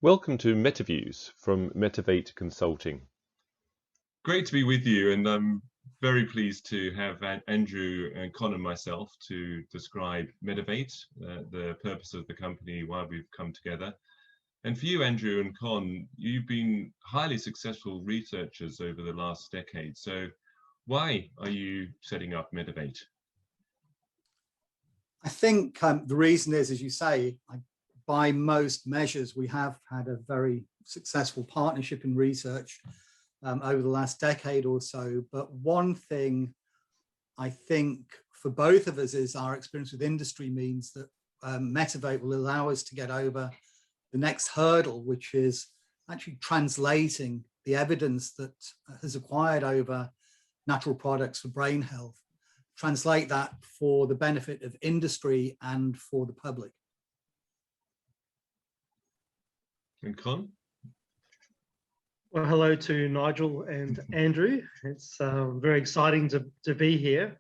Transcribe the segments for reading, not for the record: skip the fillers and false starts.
Welcome to MetaViews from Metavate Consulting. Great to be with you, and I'm very pleased to have Andrew and Con and myself to describe Metavate, the purpose of the company, why we've come together. And for you, Andrew and Con, you've been highly successful researchers over the last decade. So why are you setting up Metavate? I think the reason is, as you say, by most measures, we have had a very successful partnership in research over the last decade or so. But one thing I think for both of us is our experience with industry means that Metavate will allow us to get over the next hurdle, which is actually translating the evidence that has acquired over natural products for brain health, translate that for the benefit of industry and for the public. And Con? Well, hello to Nigel and Andrew. It's very exciting to be here.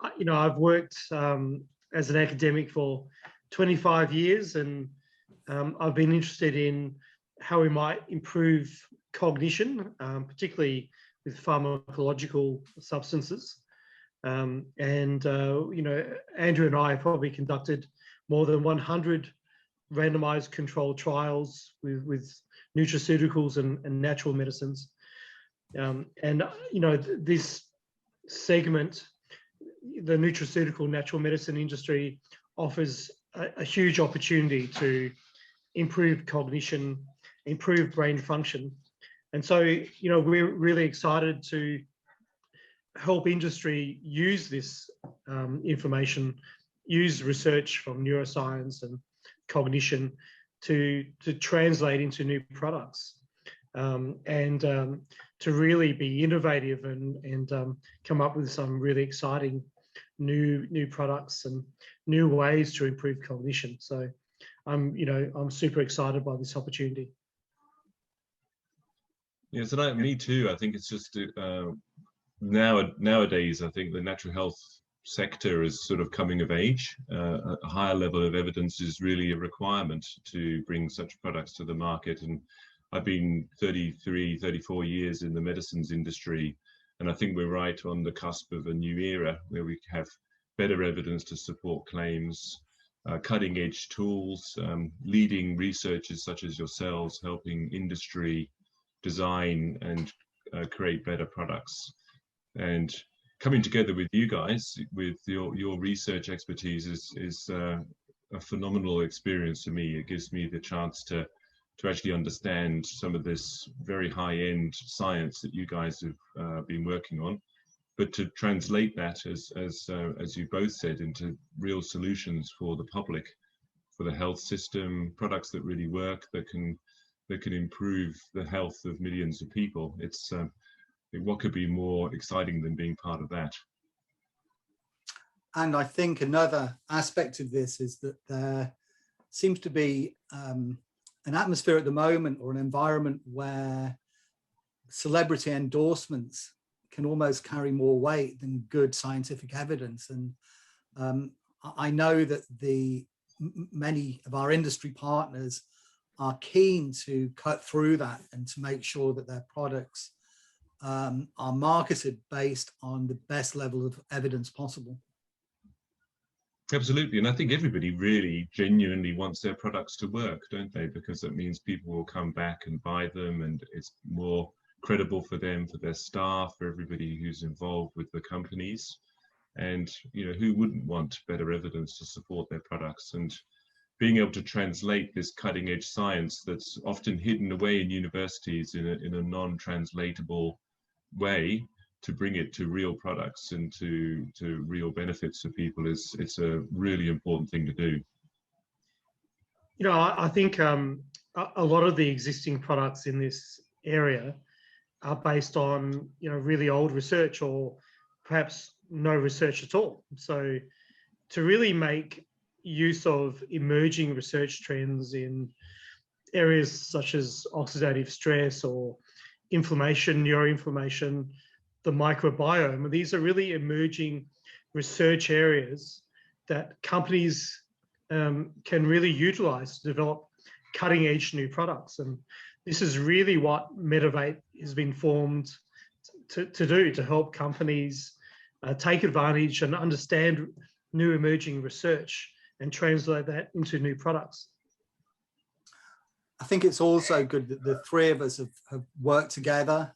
I've worked as an academic for 25 years, and I've been interested in how we might improve cognition, particularly with pharmacological substances. Andrew and I have probably conducted more than 100 randomized controlled trials with nutraceuticals and natural medicines. This segment, the nutraceutical natural medicine industry, offers a huge opportunity to improve cognition, improve brain function. And so, we're really excited to help industry use this information, use research from neuroscience and cognition to translate into new products and to really be innovative and come up with some really exciting new products and new ways to improve cognition. So I'm super excited by this opportunity. Yes, and me too. I think it's just nowadays, I think the natural health sector is sort of coming of age. A higher level of evidence is really a requirement to bring such products to the market. And I've been 34 years in the medicines industry, and I think we're right on the cusp of a new era where we have better evidence to support claims, cutting edge tools, leading researchers such as yourselves, helping industry design and create better products. And coming together with you guys, with your research expertise is a phenomenal experience to me. It gives me the chance to actually understand some of this very high-end science that you guys have been working on, but to translate that, as you both said, into real solutions for the public, for the health system, products that really work, that can improve the health of millions of people. It's what could be more exciting than being part of that? And I think another aspect of this is that there seems to be an atmosphere at the moment, or an environment, where celebrity endorsements can almost carry more weight than good scientific evidence. And I know that many of our industry partners are keen to cut through that and to make sure that their products are marketed based on the best level of evidence possible. Absolutely, and I think everybody really genuinely wants their products to work, don't they? Because that means people will come back and buy them, and it's more credible for them, for their staff, for everybody who's involved with the companies. And who wouldn't want better evidence to support their products? And being able to translate this cutting edge science that's often hidden away in universities in a non-translatable way, to bring it to real products and to real benefits for people, it's a really important thing to do. I think a lot of the existing products in this area are based on really old research, or perhaps no research at all. So to really make use of emerging research trends in areas such as oxidative stress or inflammation, neuroinflammation, the microbiome, these are really emerging research areas that companies can really utilize to develop cutting edge new products. And this is really what Metavate has been formed to do, to help companies take advantage and understand new emerging research and translate that into new products. I think it's also good that the three of us have worked together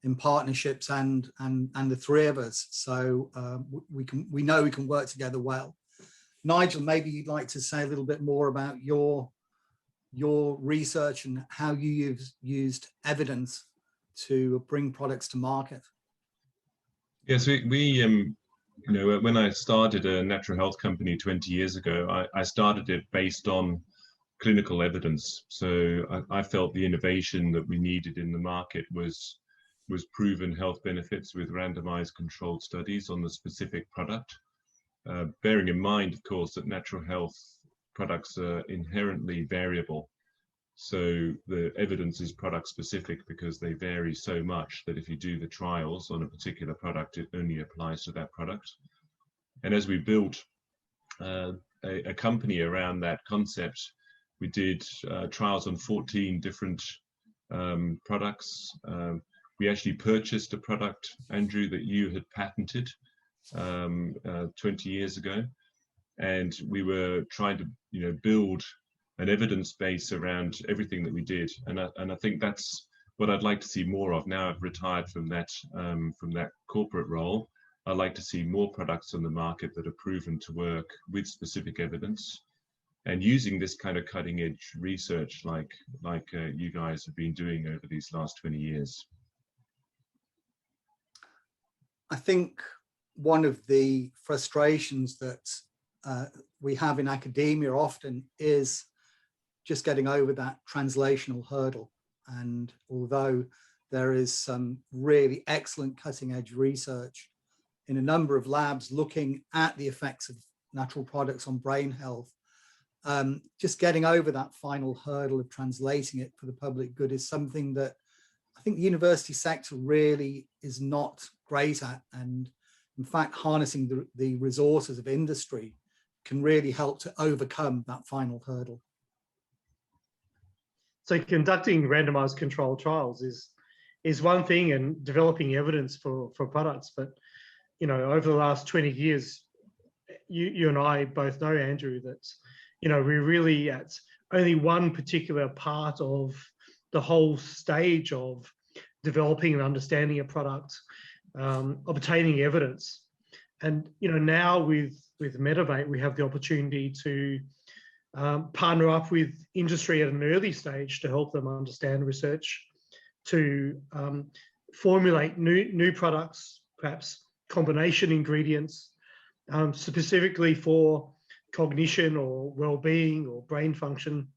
in partnerships, and the three of us, so we know we can work together well. Nigel, maybe you'd like to say a little bit more about your research and how you've used evidence to bring products to market. Yes, we you know, when I started a natural health company 20 years ago, I started it based on clinical evidence. So I felt the innovation that we needed in the market was proven health benefits with randomized controlled studies on the specific product. Bearing in mind, of course, that natural health products are inherently variable. So the evidence is product specific because they vary so much that if you do the trials on a particular product, it only applies to that product. And as we built a company around that concept, we did trials on 14 different products. We actually purchased a product, Andrew, that you had patented 20 years ago. And we were trying to, you know, build an evidence base around everything that we did. And I think that's what I'd like to see more of. Now I've retired from that corporate role. I'd like to see more products on the market that are proven to work with specific evidence, and using this kind of cutting edge research like you guys have been doing over these last 20 years. I think one of the frustrations that we have in academia often is just getting over that translational hurdle. And although there is some really excellent cutting edge research in a number of labs looking at the effects of natural products on brain health, just getting over that final hurdle of translating it for the public good is something that I think the university sector really is not great at. And in fact, harnessing the resources of industry can really help to overcome that final hurdle. So conducting randomized controlled trials is one thing, and developing evidence for products. But, you know, over the last 20 years, you and I both know, Andrew, that, you know, we're really at only one particular part of the whole stage of developing and understanding a product, obtaining evidence. And, you know, now with Metavate, we have the opportunity to partner up with industry at an early stage to help them understand research, to formulate new products, perhaps combination ingredients, specifically for cognition or well-being or brain function,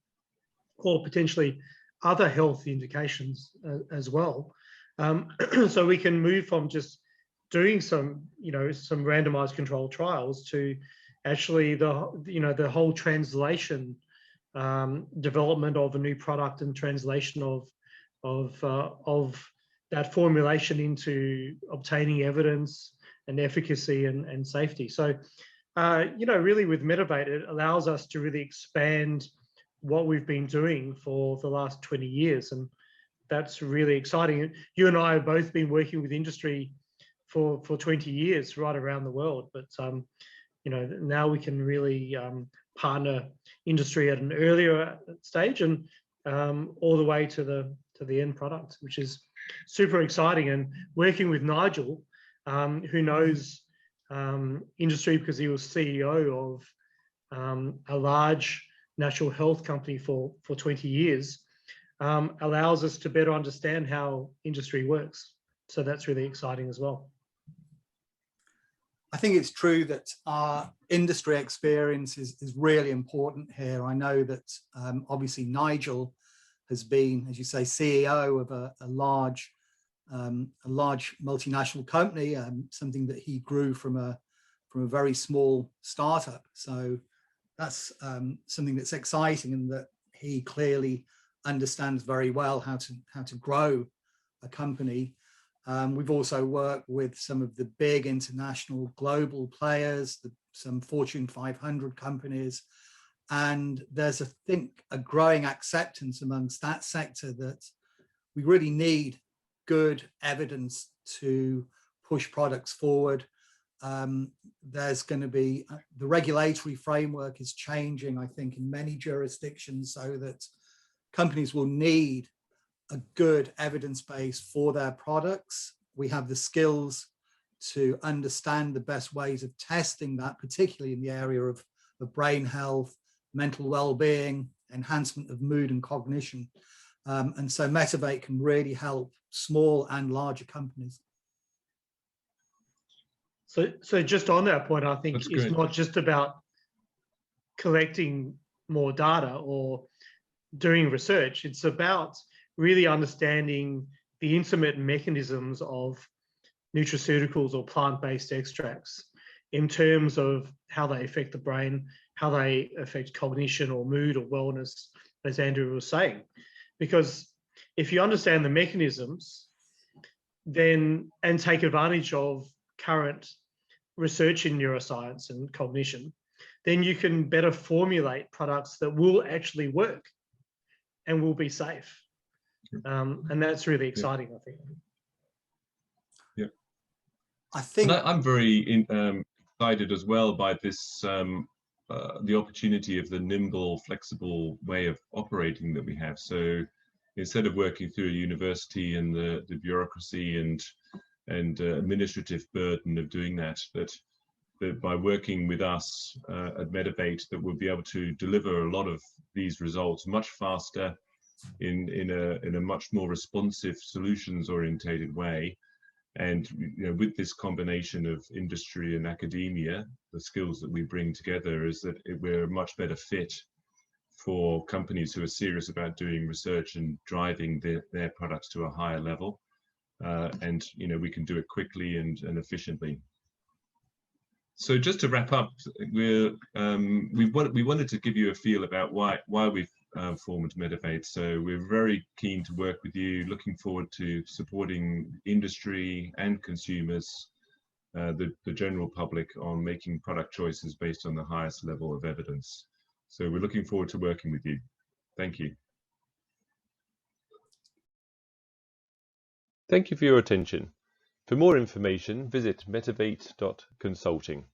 or potentially other health indications as well. So we can move from just doing some randomized controlled trials to actually the whole translation, development of a new product and translation of that formulation into obtaining evidence and efficacy and safety. So, you know, really with Metavate, it allows us to really expand what we've been doing for the last 20 years. And that's really exciting. You and I have both been working with industry for 20 years right around the world. But, you know, now we can really partner industry at an earlier stage and all the way to the end product, which is super exciting. And working with Nigel, who knows industry because he was CEO of a large natural health company for 20 years, allows us to better understand how industry works. So that's really exciting as well. I think it's true that our industry experience is really important here. I know that obviously Nigel has been, as you say, CEO of a large multinational company, something that he grew from a very small startup. So that's something that's exciting, and that he clearly understands very well how to grow a company. We've also worked with some of the big international global players, some Fortune 500 companies, And there's, I think, a growing acceptance amongst that sector that we really need good evidence to push products forward. There's going to be, the regulatory framework is changing, I think, in many jurisdictions, so that companies will need a good evidence base for their products. We have the skills to understand the best ways of testing that, particularly in the area of brain health, mental well-being, enhancement of mood and cognition. And so Metavate can really help small and larger companies. So just on that point, I think That's it's great. not just about collecting more data or doing research. It's about really understanding the intimate mechanisms of nutraceuticals or plant-based extracts in terms of how they affect the brain, how they affect cognition or mood or wellness, as Andrew was saying. Because if you understand the mechanisms, then and take advantage of current research in neuroscience and cognition, then you can better formulate products that will actually work and will be safe. And that's really exciting, I think. Yeah, I think I'm very excited as well by this, the opportunity of the nimble, flexible way of operating that we have. So instead of working through a university and the bureaucracy and administrative burden of doing that by working with us at Metavate, that we'll be able to deliver a lot of these results much faster in a much more responsive, solutions orientated way. And with this combination of industry and academia, the skills that we bring together is that we're a much better fit for companies who are serious about doing research and driving their products to a higher level. And we can do it quickly and efficiently. So just to wrap up, we wanted to give you a feel about why we've formed Metavate. So we're very keen to work with you, looking forward to supporting industry and consumers, the general public, on making product choices based on the highest level of evidence. So we're looking forward to working with you. Thank you. Thank you for your attention. For more information, visit metavate.consulting.